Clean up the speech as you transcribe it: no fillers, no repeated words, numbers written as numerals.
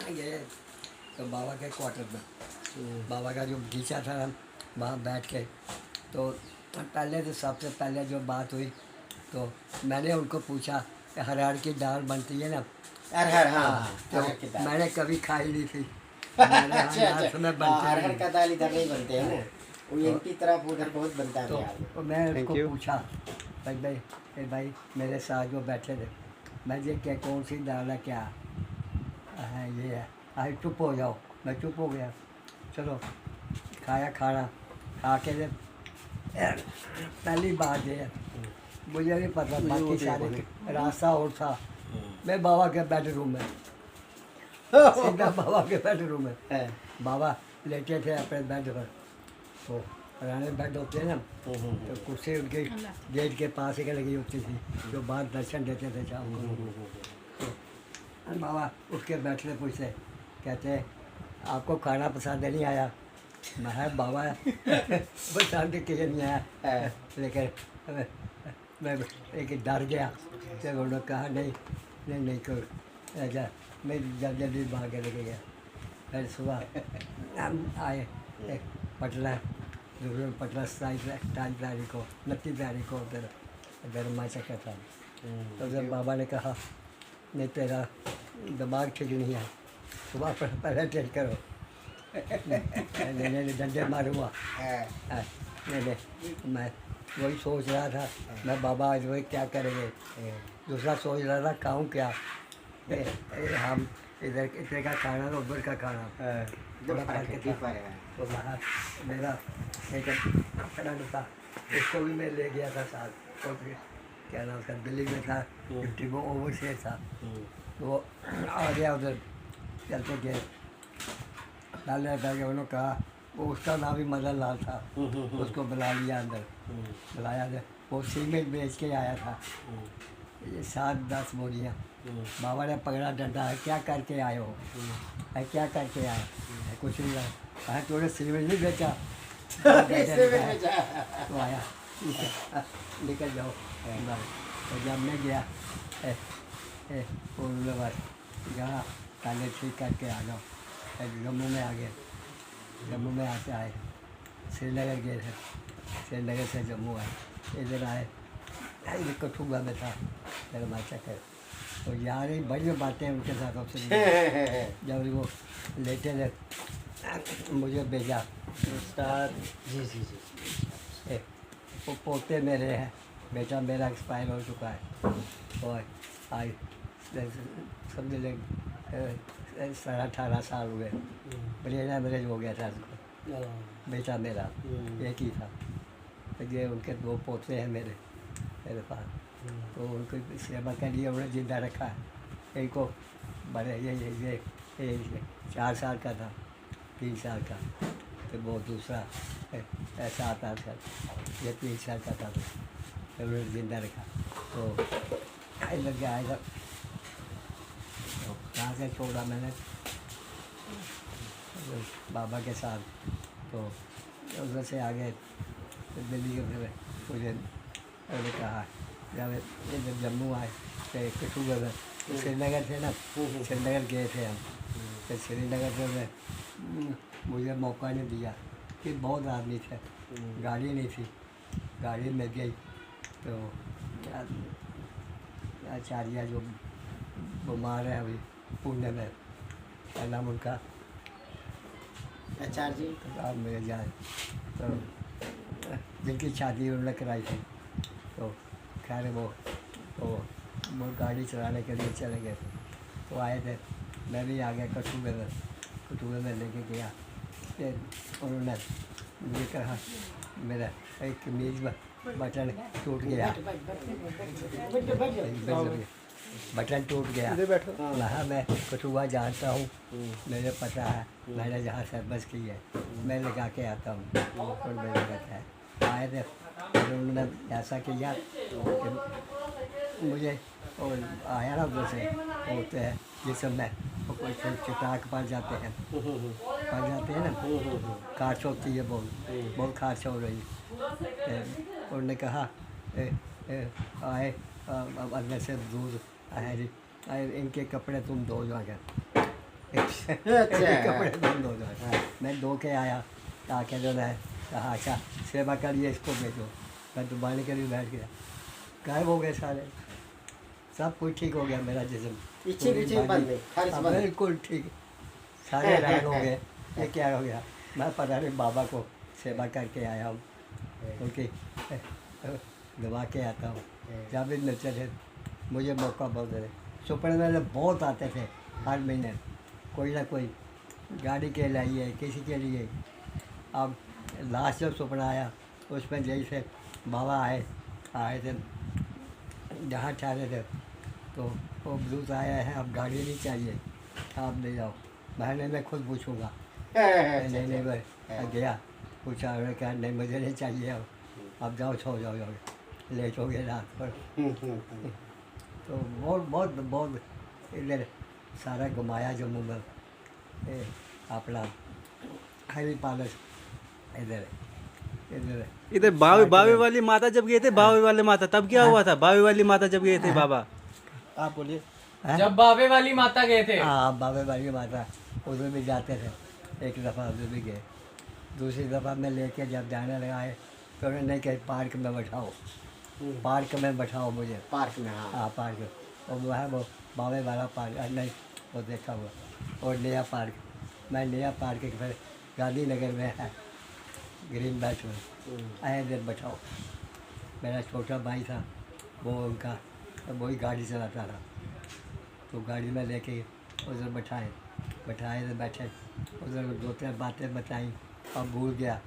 गए तो बाबा के क्वार्टर में, बाबा का जो बगीचा था हम वहाँ बैठ के, तो पहले तो सबसे पहले जो बात हुई तो मैंने उनको पूछा कि अरहर की दाल बनती है ना, अरहर, हाँ हाँ, हाँ, तो अरहर की दाल। मैंने कभी खाई नहीं थी। हमारे यहाँ अच्छा यहाँ अच्छा, समय हाँ, बनते अरहर नहीं। का दाल इधर नहीं बनते हैं ना, वो तो- एमपी तरफ उधर बहुत बनता है तो बिहार में। मैं Thank उसको you. पूछा भाई भाई भाई मेरे साथ जो बैठे थे, मैं ये क्या कौन सी दाल है, क्या है ये है, आई चुप हो जाओ। मैं चुप हो गया। चलो खाया खाना, खा के जब पहली बात ये है, मुझे नहीं पता बाकी सारे रास्ता और था। मैं बाबा के बेडरूम में, सीधा बाबा के बेडरूम में, है। बाबा लेटे थे अपने बेड पर। तो पुराने बेड होते हैं ना, तो कुर्सी उनके गेट के पास ही लगी होती थी, जो बाहर दर्शन देते थे शाम को। तो बाबा उठ के बैठते, पूछते, कहते आपको खाना पसंद नहीं आया? मैं बाबा पसंद के नहीं आया, लेकिन मैं एक डर गया। जब उन्होंने कहा नहीं नहीं नहीं को ऐसा, मैं जल्दी भाग के लेके गया। फिर सुबह हम आए पटना, पटना 27 तारीख को, 29 तारीख को उधर गरमा चक्कर था। तो जब बाबा ने कहा नहीं तेरा दिमाग ठीक नहीं है, सुबह पहले टेस्ट करो। नहीं नहीं डंडे मारूंगा। नहीं नहीं, मैं वही सोच रहा था, मैं बाबा आज वही क्या करेंगे, दूसरा सोच रहा था खाऊं क्या। हम इधर का खाना और उधर का खाना बड़ा फर्क था। तो वहाँ मेरा एक फ्रेंड था, उसको भी मैं ले गया था साथ, तो क्या नाम उसका, दिल्ली में था, डिप्टी वो ओवरसीयर था। तो वो आ गया उधर, चलते गए डालने करके उन्होंने कहा, वो उसका नाम भी मदन लाल था, उसको बुला लिया अंदर, बुलाया अंदर। वो सीमेंट बेच के आया था, ये 7-10 बोरियाँ। बाबा ने पकड़ा डंडा, है क्या करके आए हो, है क्या करके आए, है कुछ नहीं रहा, है तूने सीमेंट नहीं बेचा? तो आया, ठीक है निकल जाओ। तो जब मैं गया उन्होंने बस यहाँ ताले ठीक करके आ जाओ। जम्मू में आ गए, जम्मू में आके आए, श्रीनगर गए थे, श्रीनगर से जम्मू आए, इधर आए, इधर कठुआ में था मेरा चक्कर। तो यार ही बड़ी बातें उनके साथ आपसे जब वो लेटे थे, मुझे भेजा जी जी जी। वो पोते मेरे हैं, बेटा मेरा एक्सपायर हो चुका है और आई समझ ले 18 साल हुए, ब्रेन एवरेज हो गया था उसको, बेटा मेरा एक ही था। तो ये उनके 2 पोते हैं मेरे पास, तो उनको सेवा के लिए उन्हें जिंदा रखा है। एक को बड़े ये 4 साल का था, 3 साल का, तो वो दूसरा 7-8 साल, ये 3 साल का था, तो उन्होंने जिंदा रखा। तो लग गया आएगा, तो कहाँ से छोड़ा मैंने बाबा के साथ, तो उधर से आ गए दिल्ली के, फिर मुझे उन्होंने कहा जब इधर जम्मू आए तो कठुआ में, श्रीनगर थे ना, श्रीनगर गए थे हम, तो श्रीनगर से मैं मुझे मौका नहीं दिया कि बहुत आदमी थे, गाड़ी नहीं थी, गाड़ी में गई तो आचार्य जो बीमार है अभी पुणे में, क्या नाम उनका, आचार्य जी, तो आप मेरे जाए, तो जिनकी शादी उन्होंने कराई थी, तो खैर वो गाड़ी चलाने के लिए चले गए, तो आए थे, मैं भी आ गया कठुए में लेके गया। फिर उन्होंने मुझे कहा मेरा एक कमीज बटन टूट गया, बटन टूट गया। वहाँ मैं कठुआ जानता हूँ, मुझे पता है, मैंने जहाँ सर्विस की है मैं लगा के आता हूँ, और मेरे बताया आए थे, उन्होंने ऐसा किया कि मुझे और आया ना उधर से होते हैं जिसमें कोई चिटाक पड़ जाते हैं ना, खारिश होती है, बहुत खारिश हो रही। उन्होंने कहा आए अंदर से दूध आए, इनके कपड़े तुम धो जाओगे। अच्छा कपड़े बंद हो जाए। मैं धो के आया, आके जो है कहा अच्छा सेवा करिए इसको भेजो। मैं दुबाने के लिए बैठ गया, गायब हो गए सारे, सब कुछ ठीक हो गया मेरा जिस्म। इच्छे पूरी पीछे बंद है, खारिज हाँ, बंद है। बिल्कुल ठीक, सारे हैरान हो गए ये क्या हो गया। मैं पता नहीं बाबा को सेवा करके आया हूँ, उनकी दबा के आता हूँ। जब भी मिलते थे मुझे मौका बहुत दे, सुपने मेरे बहुत आते थे हर महीने, कोई ना कोई गाड़ी के लिए किसी के लिए। अब लास्ट जब सपना आया उसमें जैसे बाबा आए थे जहाँ ठहरे थे, तो वो ब्लूज आया है, अब गाड़ी नहीं चाहिए, आप ले जाओ। मैंने मैं खुद पूछूंगा, नहीं मैं गया पूछा, उन्होंने कहा नहीं मुझे नहीं चाहिए, अब जाओ सो जाओ, लेट हो गए रात पर। तो बहुत बहुत बहुत इधर सारा घुमाया जम्मू में, अपना हरी पैलेस इधर इधर इधर बावे वाली माता जब गए थे, बावे वाली माता तब क्या हुआ था? बावे वाली माता जब गए थे बाबा, आप बोलिए। हैं? जब बाबे वाली माता गए थे। हाँ बाबे वाली माता उधर भी जाते थे, एक दफ़ा उधर भी गए। दूसरी दफ़ा मैं लेके जब जाने लगा है तो उन्होंने नहीं कहा पार्क में बैठाओ, पार्क में बैठाओ मुझे। पार्क में हाँ। हाँ पार्क, और वो है वो बाबे वाला पार्क, नहीं वो देखा हुआ। और नया पार्क, मैं नया पार्क के फिर गांधीनगर में है, ग्रीन बेल्ट में आए इधर बैठाओ। मेरा छोटा भाई था वो, उनका वही गाड़ी चलाता था, तो गाड़ी में लेके उधर बैठाए तो बैठे, उधर दो तीन बातें बताई, अब भूल गया।